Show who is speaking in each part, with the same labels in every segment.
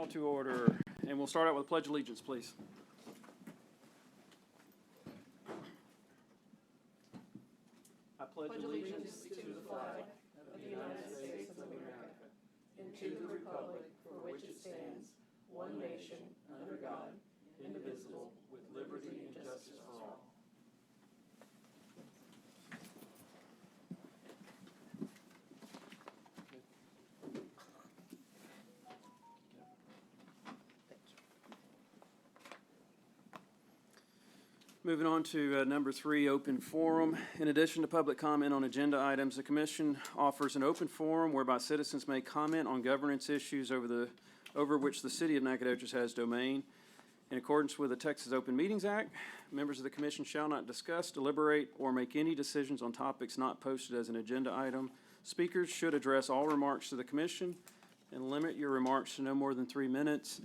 Speaker 1: Call to order, and we'll start out with Pledge of Allegiance, please. I pledge allegiance to the flag of the United States of America and to the republic for which it stands, one nation, under God, indivisible, with liberty and justice for all. Moving on to number 3, open forum. In addition to public comment on agenda items, the Commission offers an open forum whereby citizens may comment on governance issues over which the City of Nacogdoches has domain. In accordance with the Texas Open Meetings Act, members of the Commission shall not discuss, deliberate, or make any decisions on topics not posted as an agenda item. Speakers should address all remarks to the Commission and limit your remarks to no more than 3 minutes.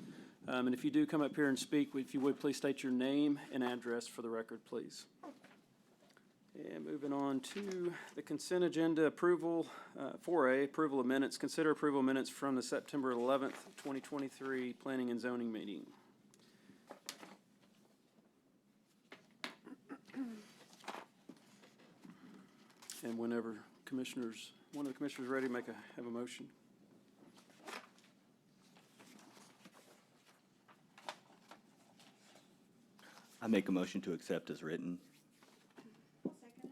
Speaker 1: And if you do come up here and speak, if you would, please state your name and address for the record, please. And moving on to the consent agenda approval, 4A, approval of minutes. Consider approval of minutes from the September 11th, 2023 Planning and Zoning meeting. And whenever one of the commissioners is ready, have a motion.
Speaker 2: I make a motion to accept as written.
Speaker 3: I'll second it.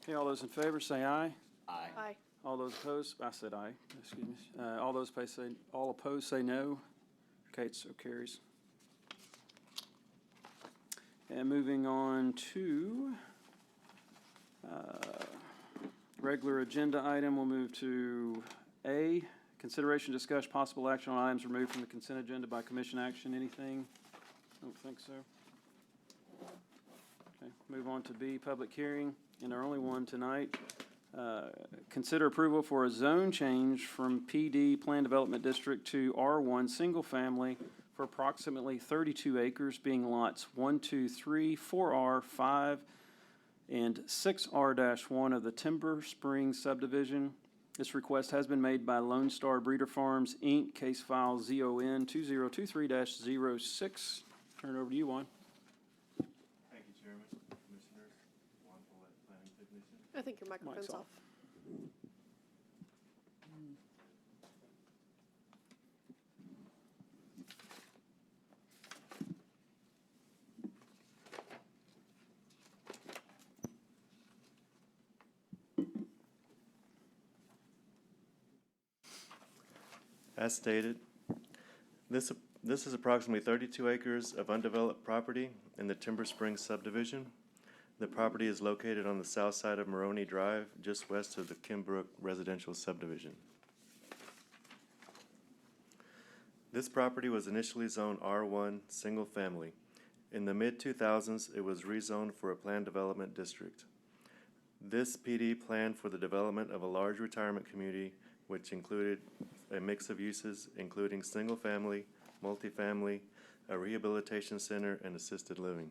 Speaker 1: Okay, all those in favor say aye.
Speaker 2: Aye.
Speaker 3: Aye.
Speaker 1: All those opposed, I said aye, excuse me. All opposed say no. Okay, so carries. And moving on to regular agenda item, we'll move to A, consideration, discussion, possible action on items removed from the consent agenda by commission action. Anything? I don't think so. Okay, move on to B, public hearing, and our only one tonight. Consider approval for a zone change from PD Plan Development District to R1 Single Family for approximately 32 acres, being lots 1, 2, 3, 4R, 5, and 6R-1 of the Timber Springs subdivision. This request has been made by Lone Star Breeder Farms, Inc., case file ZON 2023-06. Turn it over to you, Juan.
Speaker 4: Thank you, Chairman, Commissioners, Juan Follett, Planning Technician.
Speaker 3: I think your microphone's
Speaker 1: Mic's
Speaker 3: off.
Speaker 1: off.
Speaker 4: As stated, this is approximately 32 acres of undeveloped property in the Timber Springs subdivision. The property is located on the south side of Maroney Drive, just west of the Kimbrook residential subdivision. This property was initially zoned R1 single family. In the mid-2000s, it was rezoned for a planned development district. This PD planned for the development of a large retirement community, which included a mix of uses, including single-family, multifamily, a rehabilitation center, and assisted living.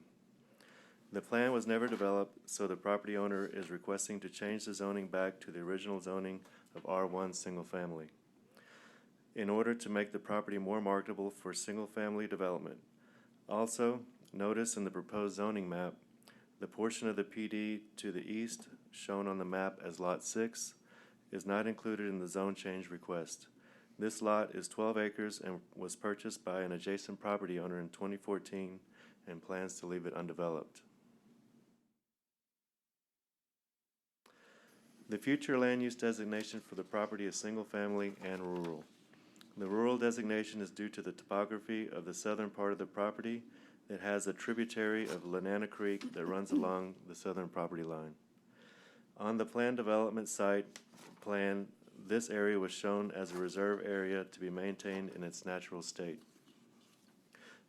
Speaker 4: The plan was never developed, so the property owner is requesting to change the zoning back to the original zoning of R1 single-family in order to make the property more marketable for single-family development. Also, notice in the proposed zoning map, the portion of the PD to the east, shown on the map as Lot 6, is not included in the zone change request. This lot is 12 acres and was purchased by an adjacent property owner in 2014 and plans to leave it undeveloped. The future land use designation for the property is single family and rural. The rural designation is due to the topography of the southern part of the property that has a tributary of Lanana Creek that runs along the southern property line. On the planned development site plan, this area was shown as a reserve area to be maintained in its natural state.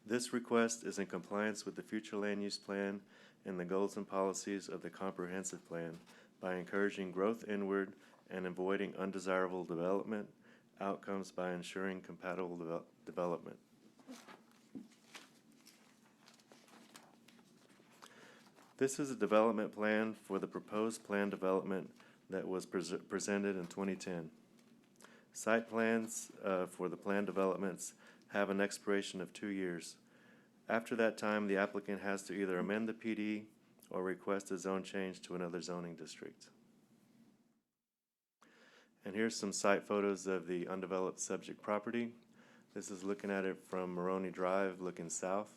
Speaker 4: This request is in compliance with the future land use plan and the goals and policies of the comprehensive plan by encouraging growth inward and avoiding undesirable development outcomes by ensuring compatible development. This is a development plan for the proposed plan development that was presented in 2010. Site plans for the plan developments have an expiration of 2 years. After that time, the applicant has to either amend the PD or request a zone change to another zoning district. And here's some site photos of the undeveloped subject property. This is looking at it from Maroney Drive, looking south.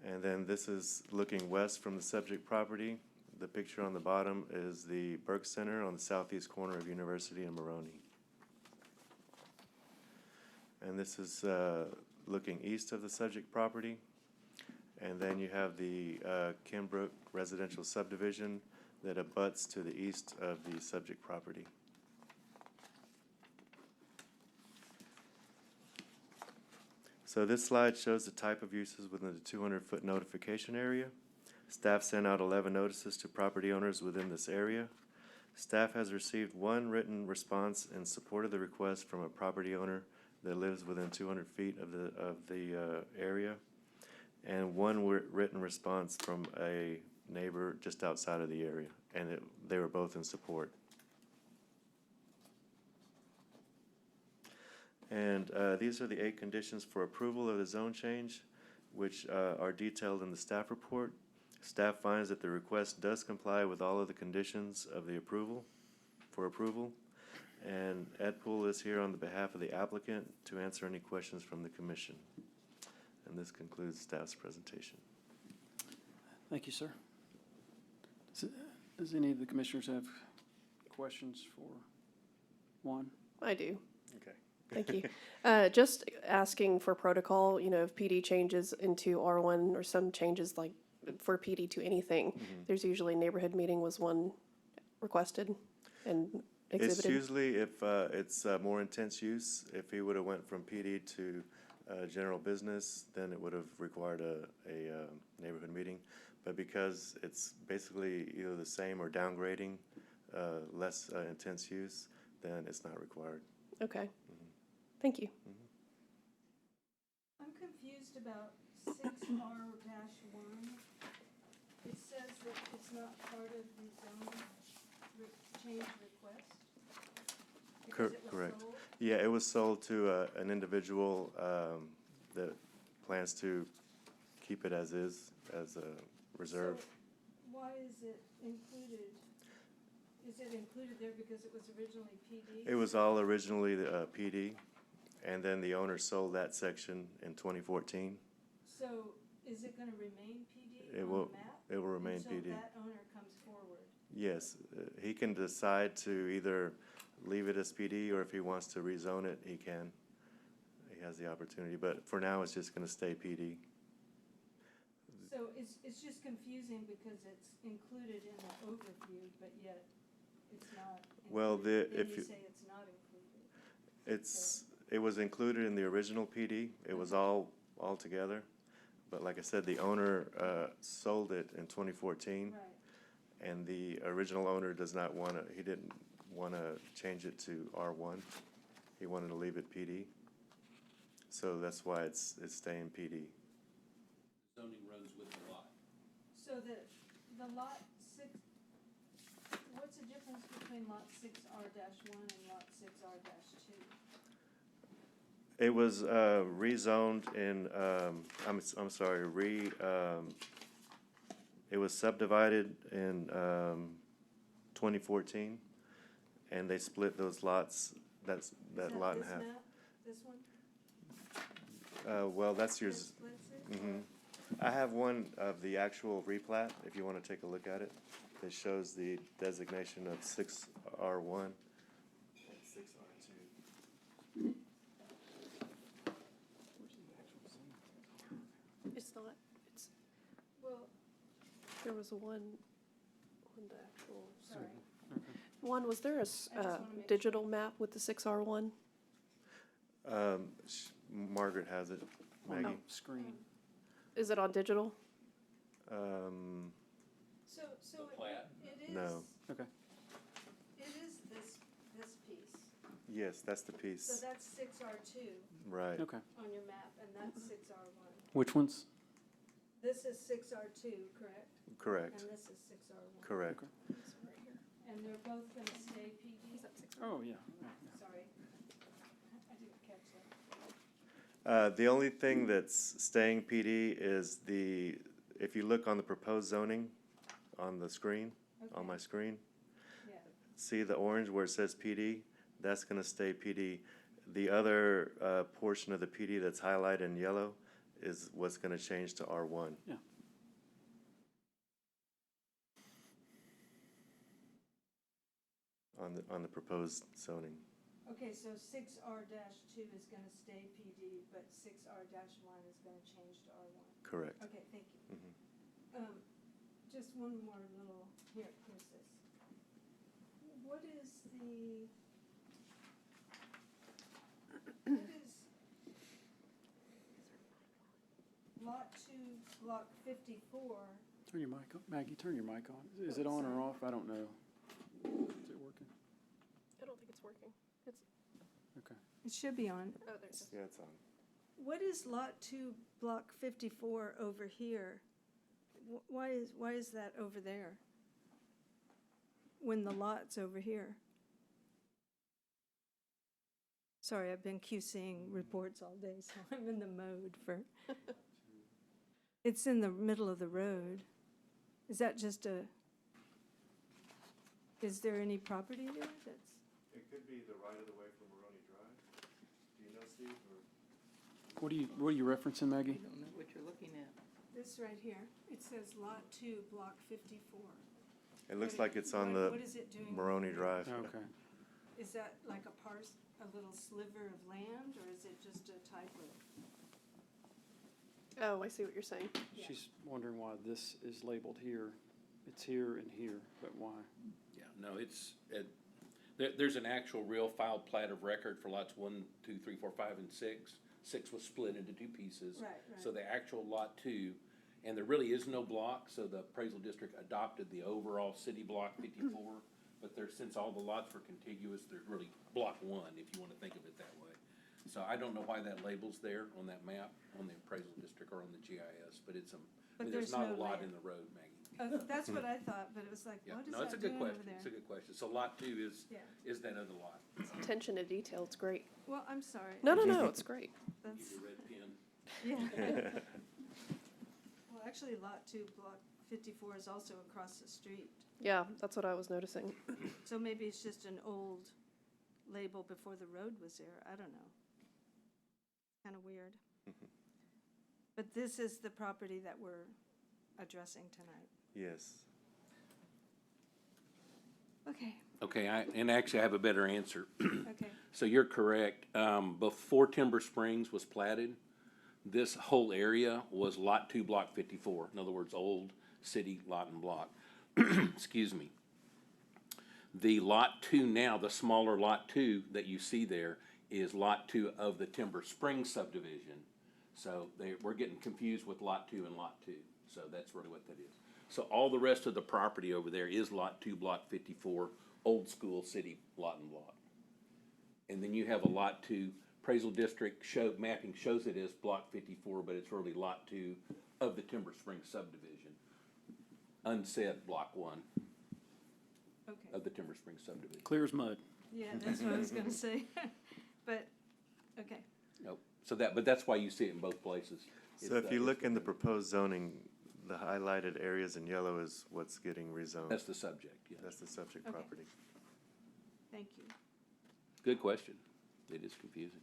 Speaker 4: And then this is looking west from the subject property. The picture on the bottom is the Burke Center on the southeast corner of University and Maroney. And this is looking east of the subject property. And then you have the Kinbrook residential subdivision that abuts to the east of the subject property. So this slide shows the type of uses within the 200-foot notification area. Staff sent out 11 notices to property owners within this area. Staff has received one written response in support of the request from a property owner that lives within 200 feet of the area, and one written response from a neighbor just outside of the area, and they were both in support. And these are the 8 conditions for approval of the zone change, which are detailed in the staff report. Staff finds that the request does comply with all of the conditions of the approval, and Ed Poole is here on the behalf of the applicant to answer any questions from the commission. And this concludes staff's presentation.
Speaker 1: Thank you, sir. Does any of the commissioners have questions for Juan?
Speaker 3: I do.
Speaker 4: Okay.
Speaker 3: Thank you. Just asking for protocol, you know, if PD changes into R1 or some changes like for PD to anything, there's usually neighborhood meeting was one requested and exhibited.
Speaker 4: It's usually if it's more intense use. If he would have went from PD to general business, then it would have required a neighborhood meeting. But because it's basically either the same or downgrading, less intense use, then it's not required.
Speaker 3: Okay. Thank you.
Speaker 5: I'm confused about 6R-1. It says that it's not part of the zone change request. Because it was
Speaker 4: Correct.
Speaker 5: sold?
Speaker 4: Yeah, it was sold to an individual that plans to keep it as is, as a reserve.
Speaker 5: So why is it included? Is it included there because it was originally PD?
Speaker 4: It was all originally the PD, and then the owner sold that section in 2014.
Speaker 5: So is it gonna remain PD
Speaker 4: It
Speaker 5: on
Speaker 4: will-
Speaker 5: the map?
Speaker 4: It will remain PD.
Speaker 5: Until that owner comes forward?
Speaker 4: Yes, he can decide to either leave it as PD, or if he wants to rezone it, he can. He has the opportunity, but for now, it's just gonna stay PD.
Speaker 5: So it's just confusing because it's included in the overview, but yet it's not included.
Speaker 4: Well,
Speaker 5: Then
Speaker 4: if
Speaker 5: you
Speaker 4: you-
Speaker 5: say it's not included.
Speaker 4: It was included in the original PD. It was all together. But like I said, the owner sold it in 2014,
Speaker 5: Right.
Speaker 4: and the original owner he didn't wanna change it to R1. He wanted to leave it PD. So that's why it's staying PD.
Speaker 6: Zoning runs with the lot.
Speaker 5: So the lot 6, what's the difference between lot 6R-1 and lot 6R-2?
Speaker 4: It was rezoned in, I'm sorry, it was subdivided in 2014, and they split those lots, that lot in half.
Speaker 5: Is that this map, this one?
Speaker 4: Well, that's
Speaker 5: That
Speaker 4: yours.
Speaker 5: splits it?
Speaker 4: Mhm. I have one of the actual replat, if you want to take a look at it. It shows the designation of 6R1 and 6R2.
Speaker 3: It's not, it's,
Speaker 5: Well,
Speaker 3: there was one on the actual,
Speaker 5: sorry.
Speaker 3: Juan, was there a
Speaker 5: I just wanna make
Speaker 3: digital map with the 6R1?
Speaker 4: Margaret has it,
Speaker 1: On the
Speaker 4: Maggie.
Speaker 1: screen.
Speaker 3: Is it on digital?
Speaker 5: So
Speaker 6: The plat?
Speaker 5: it is.
Speaker 4: No.
Speaker 1: Okay.
Speaker 5: It is this piece.
Speaker 4: Yes, that's the
Speaker 5: So
Speaker 4: piece,
Speaker 5: that's 6R2
Speaker 4: right.
Speaker 1: Okay.
Speaker 5: on your map, and that's 6R1.
Speaker 1: Which ones?
Speaker 5: This is 6R2, correct?
Speaker 4: Correct,
Speaker 5: And this is 6R1.
Speaker 4: correct.
Speaker 5: This one right here. And they're both gonna stay PD?
Speaker 1: Oh, yeah.
Speaker 5: Sorry. I didn't catch that.
Speaker 4: The only thing that's staying PD is if you look on the proposed zoning on the screen, on
Speaker 5: Okay.
Speaker 4: my screen,
Speaker 5: Yeah.
Speaker 4: see the orange where it says PD? That's gonna stay PD. The other, portion of the PD that's highlighted in yellow is what's gonna change to R1.
Speaker 1: Yeah.
Speaker 4: On the proposed zoning.
Speaker 5: Okay, so 6R-2 is gonna stay PD, but 6R-1 is gonna change to R1.
Speaker 4: Correct.
Speaker 5: Okay, thank you.
Speaker 4: Mhm.
Speaker 5: Just one more little, here's this. What is Lot 2, Block 54,
Speaker 1: Turn your mic on. Maggie, turn your mic on. Is it on or off? I don't know. Is it working?
Speaker 3: I don't think it's working. It's,
Speaker 1: Okay.
Speaker 5: it should be on.
Speaker 3: oh, there's.
Speaker 4: Yeah, it's on.
Speaker 5: What is Lot 2, Block 54 over here? Why is that over there? When the lot's over here? Sorry, I've been QCing reports all day, so I'm in the mode for. It's in the middle of the road. Is that just is there any property there that's?
Speaker 4: It could be the right of the way from Maroni Drive. Do you know, Steve, or?
Speaker 1: What are you referencing, Maggie?
Speaker 7: I don't know what you're looking at.
Speaker 5: This right here. It says Lot 2, Block 54.
Speaker 4: It looks like it's on
Speaker 5: What
Speaker 4: the
Speaker 5: is it doing?
Speaker 4: Maroni Drive.
Speaker 1: Okay.
Speaker 5: Is that like a little sliver of land, or is it just a type of?
Speaker 3: Oh, I see what you're saying.
Speaker 5: Yeah.
Speaker 1: She's wondering why this is labeled here. It's here and here, but why?
Speaker 6: Yeah, no, there's an actual real filed plat of record for lots 1, 2, 3, 4, 5, and 6. 6 was split into 2 pieces.
Speaker 5: Right,
Speaker 6: So
Speaker 5: right.
Speaker 6: the actual lot 2, and there really is no block, so the appraisal district adopted the overall city block 54. But since all the lots were contiguous, there's really block 1, if you want to think of it that way. So I don't know why that label's there on that map, on the appraisal district or on the GIS, but
Speaker 5: But
Speaker 6: there's
Speaker 5: there's
Speaker 6: not a
Speaker 5: no
Speaker 6: lot
Speaker 5: land.
Speaker 6: in the road, Maggie.
Speaker 5: That's what I thought, but it was like,
Speaker 6: Yeah,
Speaker 5: what is
Speaker 6: no, it's a
Speaker 5: that
Speaker 6: good
Speaker 5: doing over
Speaker 6: question,
Speaker 5: there?
Speaker 6: it's a good question. So lot 2
Speaker 5: Yeah.
Speaker 6: is that other lot.
Speaker 3: Attention to detail, it's great.
Speaker 5: Well, I'm sorry.
Speaker 3: No, it's great.
Speaker 5: That's,
Speaker 6: Give you a red pen.
Speaker 5: yeah. Well, actually, Lot 2, Block 54 is also across the street.
Speaker 3: Yeah, that's what I was noticing.
Speaker 5: So maybe it's just an old label before the road was there. I don't know. Kind of weird. But this is the property that we're addressing tonight.
Speaker 4: Yes.
Speaker 5: Okay,
Speaker 6: Okay, and actually I have a better answer.
Speaker 5: okay.
Speaker 6: So you're correct. Before Timber Springs was platted, this whole area was Lot 2, Block 54. In other words, old city lot and block. Excuse me. The Lot 2 now, the smaller Lot 2 that you see there, is Lot 2 of the Timber Springs subdivision. So we're getting confused with Lot 2 and Lot 2. So that's really what that is. So all the rest of the property over there is Lot 2, Block 54, old school city lot and block. And then you have a Lot 2 appraisal district mapping shows it as Block 54, but it's really Lot 2 of the Timber Springs subdivision. Unsaid Block 1
Speaker 5: Okay,
Speaker 6: of the Timber Springs subdivision.
Speaker 1: Clear as mud.
Speaker 5: yeah, that's what I was gonna say. But, okay,
Speaker 6: Nope. But that's why you see it in both places.
Speaker 4: So if you look in the proposed zoning, the highlighted areas in yellow is what's getting rezoned.
Speaker 6: That's the subject, yeah.
Speaker 4: That's the subject
Speaker 5: Okay.
Speaker 4: property.
Speaker 5: thank you.
Speaker 6: Good question. It is confusing.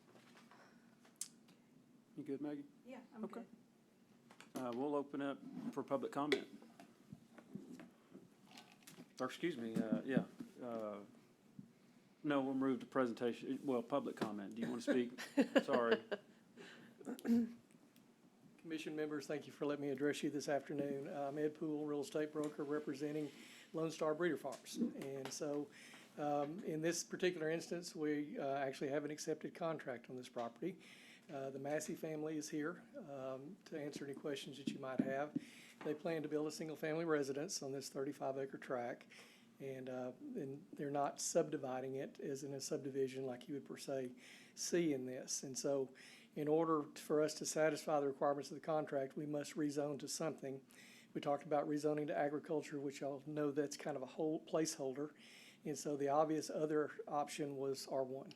Speaker 1: You good, Maggie?
Speaker 5: Yeah, I'm
Speaker 1: Okay.
Speaker 5: good.
Speaker 1: We'll open up for public comment. Or, excuse me, no, we'll move to presentation, public comment. Do you want to speak? Sorry.
Speaker 8: Commission members, thank you for letting me address you this afternoon. I'm Ed Poole, real estate broker representing Lone Star Breeder Farms. And so, in this particular instance, we actually have an accepted contract on this property. The Massey family is here to answer any questions that you might have. They plan to build a single-family residence on this 35-acre tract, and they're not subdividing it as in a subdivision like you would per se see in this. And so, in order for us to satisfy the requirements of the contract, we must rezone to something. We talked about rezoning to agriculture, which y'all know that's kind of a whole placeholder. And so the obvious other option was R1.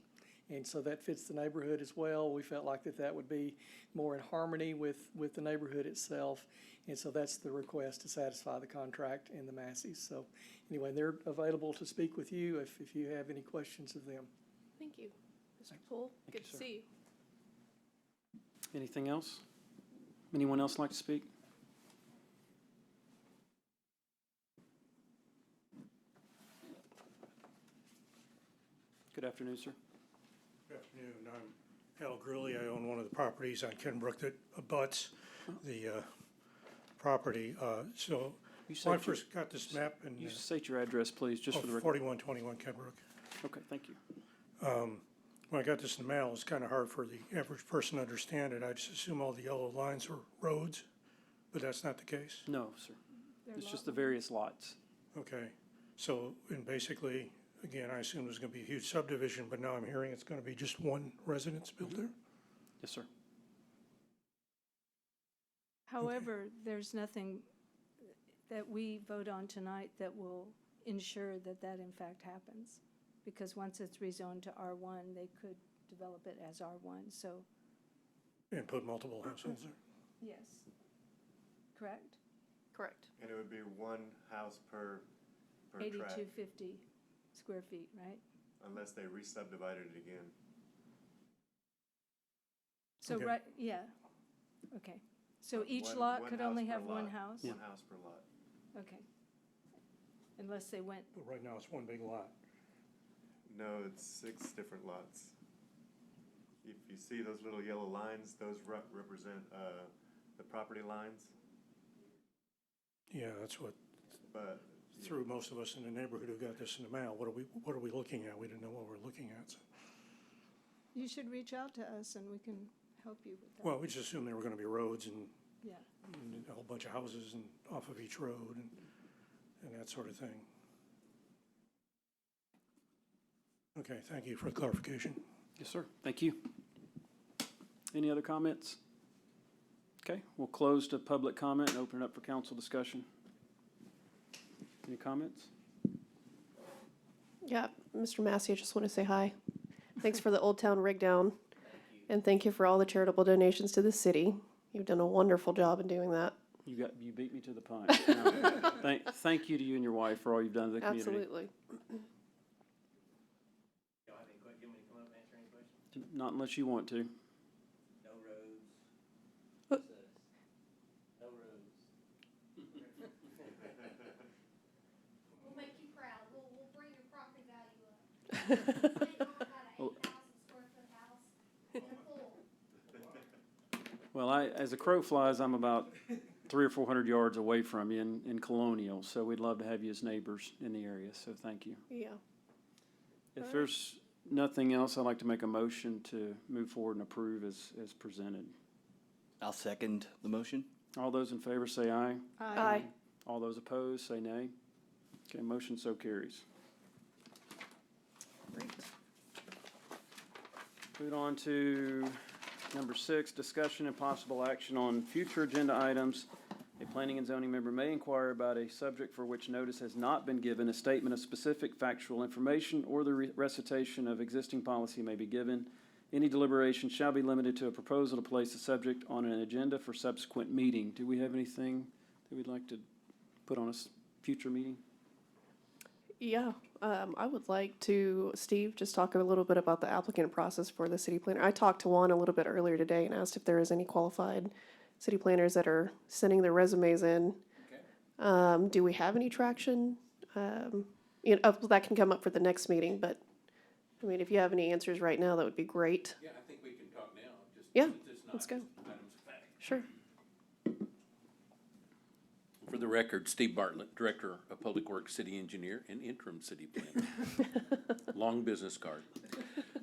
Speaker 8: And so that fits the neighborhood as well. We felt like that would be more in harmony with the neighborhood itself. And so that's the request to satisfy the contract and the Masseys. So anyway, they're available to speak with you if you have any questions of them.
Speaker 3: Thank you, Mr. Poole. Good to
Speaker 1: sir.
Speaker 3: see you.
Speaker 1: Anything else? Anyone else like to speak? Good afternoon, sir.
Speaker 7: Good afternoon. I'm Hal Grilly. I own one of the properties on Kenbrook that abuts the property. So
Speaker 1: You
Speaker 7: when I
Speaker 1: state your-
Speaker 7: first got this map and
Speaker 1: You state your address, please, just for the record.
Speaker 7: 4121 Kenbrook.
Speaker 1: Okay, thank you.
Speaker 7: When I got this in the mail, it's kind of hard for the average person to understand it. I just assume all the yellow lines are roads, but that's not the case.
Speaker 1: No, sir.
Speaker 5: They're
Speaker 1: It's
Speaker 5: lot
Speaker 1: just the
Speaker 5: lines.
Speaker 1: various lots.
Speaker 7: Okay. So, and basically, again, I assume there's going to be a huge subdivision, but now I'm hearing it's going to be just one residence built there?
Speaker 1: Yes, sir.
Speaker 5: However, there's nothing that we vote on tonight that will ensure that that in fact happens. Because once it's rezoned to R1, they could develop it as R1, so,
Speaker 7: And put multiple households there?
Speaker 5: yes. Correct?
Speaker 3: Correct.
Speaker 4: And it would be one house per tract,
Speaker 5: 8250 square feet, right?
Speaker 4: unless they re-subdivided it again.
Speaker 5: So,
Speaker 7: Okay.
Speaker 5: right, yeah, okay. So each
Speaker 4: One-
Speaker 5: lot
Speaker 4: one
Speaker 5: could
Speaker 4: house
Speaker 5: only
Speaker 4: per
Speaker 5: have one
Speaker 4: lot.
Speaker 5: house?
Speaker 4: One house per lot.
Speaker 5: Okay. Unless they went,
Speaker 7: But right now, it's one big lot.
Speaker 4: No, it's 6 different lots. If you see those little yellow lines, those represent the property lines,
Speaker 7: Yeah, that's what
Speaker 4: but
Speaker 7: threw most of us in the neighborhood who got this in the mail. What are we looking at? We didn't know what we're looking at. So,
Speaker 5: you should reach out to us and we can help you with that.
Speaker 7: well, we just assumed there were gonna be roads and
Speaker 5: Yeah,
Speaker 7: a whole bunch of houses and off of each road and that sort of thing. Okay, thank you for the clarification.
Speaker 1: Yes, sir. Thank you. Any other comments? Okay, we'll close to public comment and open it up for council discussion. Any comments?
Speaker 3: Yeah, Mr. Massey, I just want to say hi. Thanks for the Old Town rig down. And thank you for all the charitable donations to the city. You've done a wonderful job in doing that.
Speaker 1: You beat me to the punch. No, thank you to you and your wife for all you've done to the community.
Speaker 3: Absolutely.
Speaker 9: Y'all have any que, you want me to come up and answer any questions?
Speaker 1: Not unless you want to.
Speaker 9: No roads. Just us. No roads.
Speaker 10: We'll make you proud. We'll bring your property value up. They don't have an 8,000 square foot house and a pool.
Speaker 1: Well, as a crow flies, I'm about 300 or 400 yards away from you in Colonial, so we'd love to have you as neighbors in the area, so thank you.
Speaker 3: Yeah.
Speaker 1: If there's nothing else, I'd like to make a motion to move forward and approve as presented.
Speaker 2: I'll second the motion.
Speaker 1: All those in favor say aye.
Speaker 3: Aye.
Speaker 1: All those opposed say nay. Okay, motion so carries.
Speaker 3: Great.
Speaker 1: Move on to number 6, discussion and possible action on future agenda items. A planning and zoning member may inquire about a subject for which notice has not been given. A statement of specific factual information or the recitation of existing policy may be given. Any deliberation shall be limited to a proposal to place the subject on an agenda for subsequent meeting. Do we have anything that we'd like to put on a future meeting?
Speaker 3: Yeah, I would like to, Steve, just talk a little bit about the applicant process for the city planner. I talked to Juan a little bit earlier today and asked if there is any qualified city planners that are sending their resumes in. Do we have any traction? That can come up for the next meeting, but, I mean, if you have any answers right now, that would be great.
Speaker 6: Yeah, I think we can talk now, just.
Speaker 3: Yeah,
Speaker 6: since it's not
Speaker 3: let's go.
Speaker 6: items of fact.
Speaker 3: Sure.
Speaker 6: For the record, Steve Bartlett, Director of Public Works, City Engineer, and Interim City Planner. Long business card.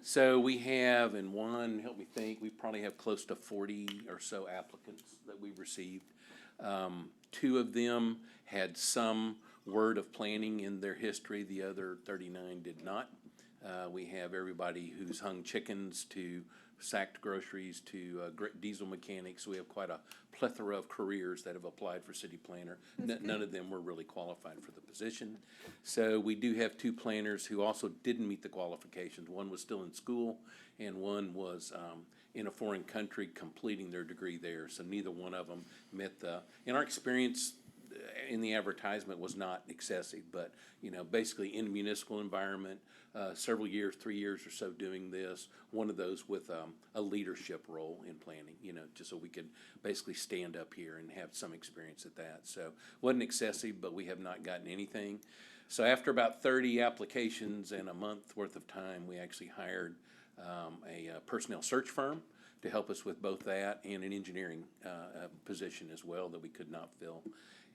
Speaker 6: So we have, in one, help me think, we probably have close to 40 or so applicants that we've received. 2 of them had some word of planning in their history, the other 39 did not. We have everybody who's hung chickens to sacked groceries to diesel mechanics. We have quite a plethora of careers that have applied for city planner. None of them were really qualified for the position. So we do have two planners who also didn't meet the qualifications. One was still in school, and one was in a foreign country completing their degree there. So neither one of them met in our experience, in the advertisement was not excessive, but, basically in a municipal environment, several years, 3 years or so doing this, one of those with a leadership role in planning, just so we could basically stand up here and have some experience at that. So wasn't excessive, but we have not gotten anything. So after about 30 applications and a month worth of time, we actually hired a personnel search firm to help us with both that and an engineering position as well that we could not fill.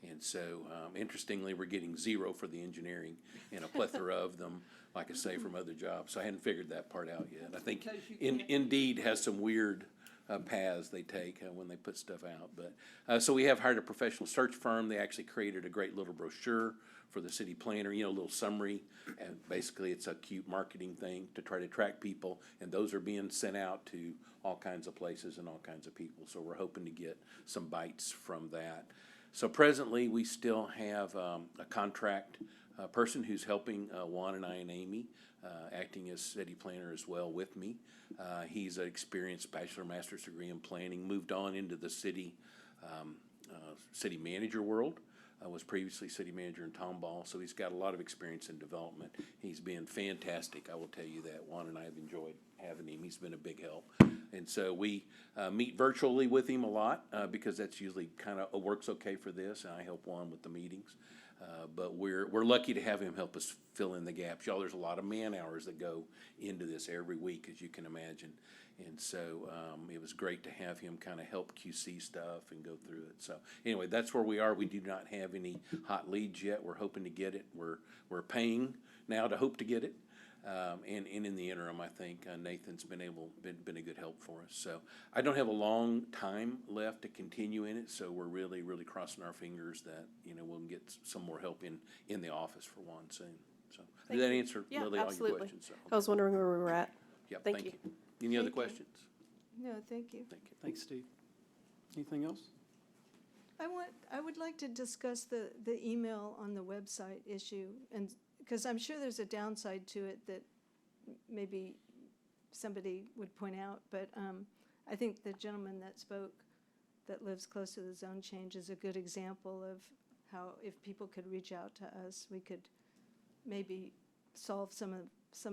Speaker 6: And so, interestingly, we're getting 0 for the engineering and a plethora of them, like I say, from other jobs. So I hadn't figured that part out yet. I think Indeed has some weird paths they take when they put stuff out. But so we have hired a professional search firm. They actually created a great little brochure for the city planner, a little summary. And basically, it's a cute marketing thing to try to attract people. And those are being sent out to all kinds of places and all kinds of people. So we're hoping to get some bites from that. So presently, we still have a contract person who's helping Juan and I and Amy, acting as city planner as well with me. He's an experienced bachelor, master's degree in planning, moved on into the city manager world. Was previously city manager in Tomball, so he's got a lot of experience in development. He's been fantastic, I will tell you that. Juan and I have enjoyed having him. He's been a big help. And so we meet virtually with him a lot because that's usually kind of works okay for this, and I help Juan with the meetings. But we're lucky to have him help us fill in the gaps. Y'all, there's a lot of man hours that go into this every week, as you can imagine. And so it was great to have him kind of help QC stuff and go through it. So anyway, that's where we are. We do not have any hot leads yet. We're hoping to get it. We're paying now to hope to get it. And in the interim, I think Nathan's been a good help for us. So I don't have a long time left to continue in it. So we're really, really crossing our fingers that we'll get some more help in the office for Juan soon. So did that answer
Speaker 3: Yeah,
Speaker 6: Lily all your
Speaker 3: absolutely.
Speaker 6: questions? So,
Speaker 3: I was wondering where we were at.
Speaker 6: yep,
Speaker 3: Thank you.
Speaker 6: Any other
Speaker 5: Thank you.
Speaker 6: questions?
Speaker 5: No, thank you.
Speaker 6: Thank you.
Speaker 1: Thanks, Steve. Anything else?
Speaker 5: I would like to discuss the email on the website issue, and, because I'm sure there's a downside to it that maybe somebody would point out, but I think the gentleman that spoke that lives close to the zone change is a good example of how if people could reach out to us, we could maybe solve some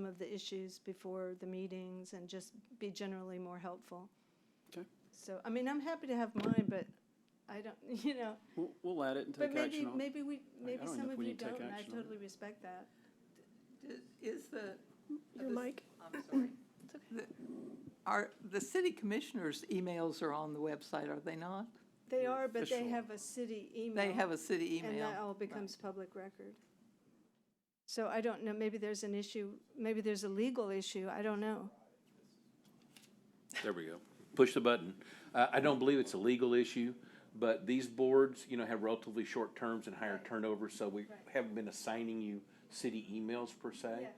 Speaker 5: of the issues before the meetings and just be generally more helpful.
Speaker 1: Okay.
Speaker 5: So, I mean, I'm happy to have mine, but I don't,
Speaker 1: We'll add it and
Speaker 5: but
Speaker 1: take action on it.
Speaker 5: maybe
Speaker 1: I don't know
Speaker 5: some
Speaker 1: if
Speaker 5: of
Speaker 1: we
Speaker 5: you
Speaker 1: need to take
Speaker 5: don't, and I
Speaker 1: action on it.
Speaker 5: totally respect that.
Speaker 11: Is the,
Speaker 3: Your mic.
Speaker 11: I'm sorry. Are the city commissioners' emails are on the website, are they not?
Speaker 5: They are, but they
Speaker 1: official.
Speaker 5: have a city email.
Speaker 11: They have a city
Speaker 5: And
Speaker 11: email.
Speaker 5: that all becomes public record. So I don't know, maybe there's an issue, maybe there's a legal issue, I don't know.
Speaker 6: There we go. Push the button. I don't believe it's a legal issue, but these boards, have relatively short terms and higher turnover, so we haven't been assigning you city emails per se.
Speaker 5: Yeah.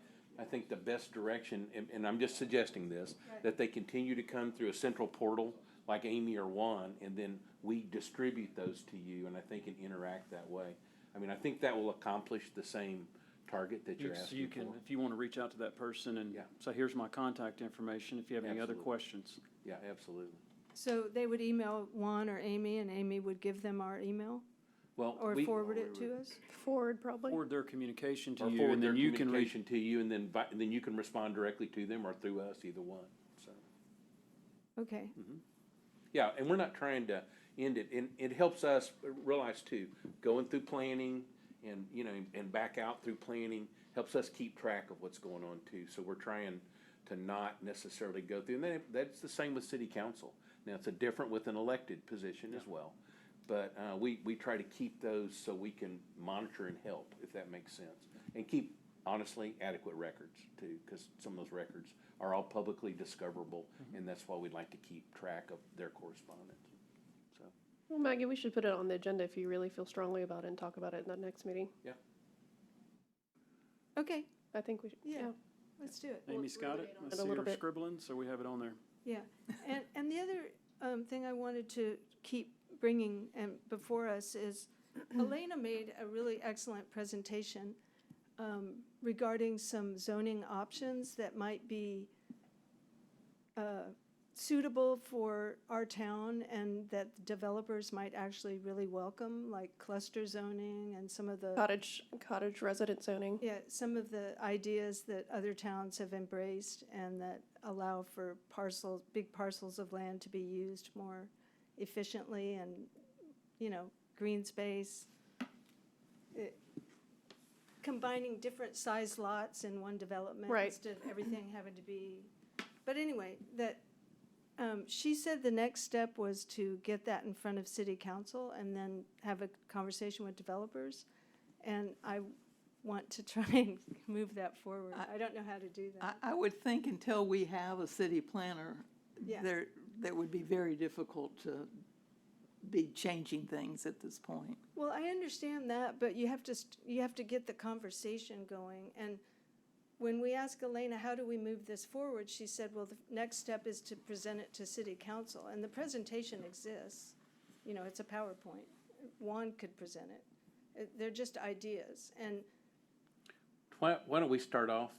Speaker 6: I think the best direction, and I'm just suggesting this, that they continue to come through a central portal like Amy or Juan, and then we distribute those to you, and I think can interact that way. I mean, I think that will accomplish the same target that you're
Speaker 1: So
Speaker 6: asking
Speaker 1: you
Speaker 6: for.
Speaker 1: can, if you want to reach out to that person and
Speaker 6: Yeah.
Speaker 1: say, here's my contact information, if you have any other
Speaker 6: Absolutely.
Speaker 1: questions.
Speaker 6: Yeah, absolutely.
Speaker 5: So they would email Juan or Amy, and Amy would give them our email,
Speaker 6: Well,
Speaker 5: or
Speaker 6: we
Speaker 5: forward it to us?
Speaker 3: Forward, probably.
Speaker 1: Forward their communication to
Speaker 6: or
Speaker 1: you,
Speaker 6: forward
Speaker 1: and
Speaker 6: their
Speaker 1: then you can reach.
Speaker 6: communication to you, and then you can respond directly to them or through us, either one. So.
Speaker 5: Okay,
Speaker 6: Yeah, and we're not trying to end it, and it helps us realize too, going through planning and, and back out through planning, helps us keep track of what's going on too, so we're trying to not necessarily go through, and then that's the same with city council. Now, it's a different with an elected position as well, but, we try to keep those so we can monitor and help, if that makes sense, and keep, honestly, adequate records too, because some of those records are all publicly discoverable, and that's why we'd like to keep track of their correspondence. So,
Speaker 3: Well, Maggie, we should put it on the agenda if you really feel strongly about it and talk about it in that next meeting.
Speaker 5: okay,
Speaker 3: I think we should,
Speaker 5: Yeah.
Speaker 3: yeah.
Speaker 5: let's do it.
Speaker 1: Amy Scott it,
Speaker 3: it
Speaker 1: I
Speaker 3: a
Speaker 1: see
Speaker 3: little
Speaker 1: her
Speaker 3: bit.
Speaker 1: scribbling, so we have it on there.
Speaker 5: Yeah, and the other thing I wanted to keep bringing before us is Elena made a really excellent presentation regarding some zoning options that might be suitable for our town and that developers might actually really welcome, like cluster zoning and some of the
Speaker 3: Cottage resident zoning.
Speaker 5: yeah, some of the ideas that other towns have embraced and that allow for big parcels of land to be used more efficiently and, you know, green space. Combining different size lots in one development
Speaker 3: Right.
Speaker 5: instead of everything having to be, but anyway, she said the next step was to get that in front of city council and then have a conversation with developers. And I want to try and move that forward. I don't know how to do that.
Speaker 11: I would think until we have a city planner,
Speaker 5: Yeah.
Speaker 11: that would be very difficult to be changing things at this point.
Speaker 5: Well, I understand that, but you have to get the conversation going. And when we asked Elena, how do we move this forward, she said, well, the next step is to present it to city council. And the presentation exists. You know, it's a PowerPoint. Juan could present it. They're just ideas. And
Speaker 6: Why don't we start off,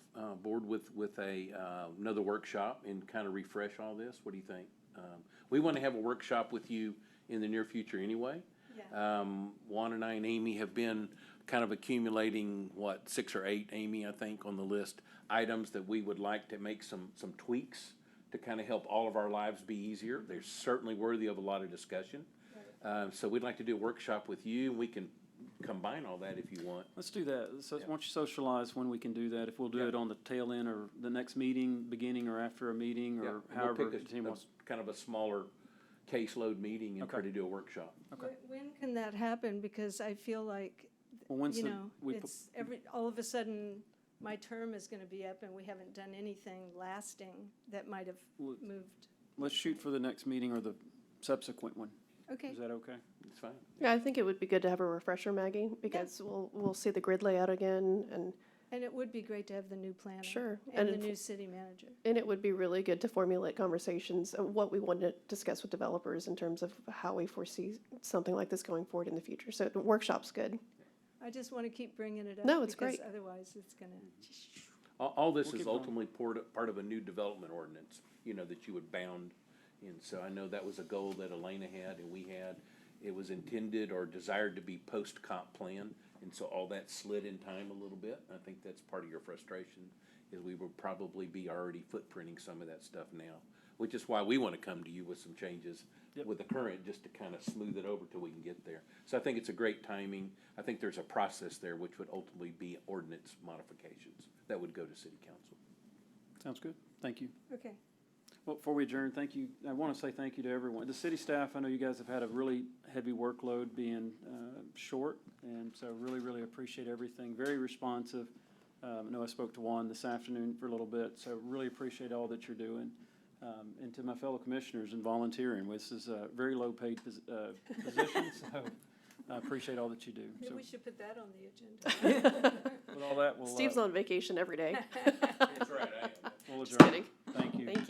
Speaker 6: board, with another workshop and kind of refresh all this? What do you think? We want to have a workshop with you in the near future anyway.
Speaker 5: yeah,
Speaker 6: Juan and I and Amy have been kind of accumulating, 6 or 8, Amy, I think, on the list, items that we would like to make some tweaks to kind of help all of our lives be easier. They're certainly worthy of a lot of discussion. So we'd like to do a workshop with you, and we can combine all that if you want.
Speaker 1: Let's do that. So
Speaker 6: Yeah.
Speaker 1: why don't you socialize when we can do that, if we'll do it on the tail end or the next meeting, beginning or after a meeting,
Speaker 6: Yeah,
Speaker 1: or
Speaker 6: and
Speaker 1: however
Speaker 6: we'll
Speaker 1: the
Speaker 6: pick
Speaker 1: team wants.
Speaker 6: kind of a smaller caseload meeting and try
Speaker 1: Okay.
Speaker 6: to do a workshop.
Speaker 1: Okay.
Speaker 5: when can that happen? Because I feel like,
Speaker 1: Well, once
Speaker 5: you
Speaker 1: the-
Speaker 5: know,
Speaker 1: we
Speaker 5: it's all of a sudden, my term is gonna be up and we haven't done anything lasting that might have
Speaker 1: Well,
Speaker 5: moved.
Speaker 1: Let's shoot for the next meeting or the subsequent one.
Speaker 5: Okay,
Speaker 1: Is that okay?
Speaker 6: It's fine.
Speaker 3: Yeah, I think it would be good to have a refresher, Maggie, because we'll see the grid layout again,
Speaker 5: and it would be great to have the new planner.
Speaker 3: Sure.
Speaker 5: And the
Speaker 3: And
Speaker 5: new city manager.
Speaker 3: and it would be really good to formulate conversations of what we want to discuss with developers in terms of how we foresee something like this going forward in the future. So the workshop's good.
Speaker 5: I just wanna keep bringing it up.
Speaker 3: No, it's
Speaker 5: because
Speaker 3: great.
Speaker 5: Otherwise, it's gonna,
Speaker 6: All this
Speaker 1: We'll
Speaker 6: is
Speaker 1: keep going.
Speaker 6: ultimately part of a new development ordinance, that you would bound. And so I know that was a goal that Elena had and we had. It was intended or desired to be post-comp plan, and so all that slid in time a little bit. I think that's part of your frustration, is we will probably be already footprinting some of that stuff now, which is why we want to come to you with some changes
Speaker 1: Yep.
Speaker 6: with the current, just to kind of smooth it over till we can get there. So I think it's a great timing. I think there's a process there which would ultimately be ordinance modifications that would go to city council.
Speaker 1: Sounds good. Thank you.
Speaker 5: okay.
Speaker 1: Well, before we adjourn, thank you. I want to say thank you to everyone. The city staff, I know you guys have had a really heavy workload being short, and so really, really appreciate everything. Very responsive. I know I spoke to Juan this afternoon for a little bit, so really appreciate all that you're doing. And to my fellow commissioners and volunteering, this is a very low-paid position, so I appreciate all that you do.
Speaker 5: Maybe
Speaker 1: So
Speaker 5: we should put that on the agenda.
Speaker 1: with all that, we'll
Speaker 3: Steve's on vacation every day.
Speaker 6: That's right, I am.
Speaker 1: we'll
Speaker 3: Just
Speaker 1: adjourn.
Speaker 3: kidding.
Speaker 1: Thank you.
Speaker 3: Thank you.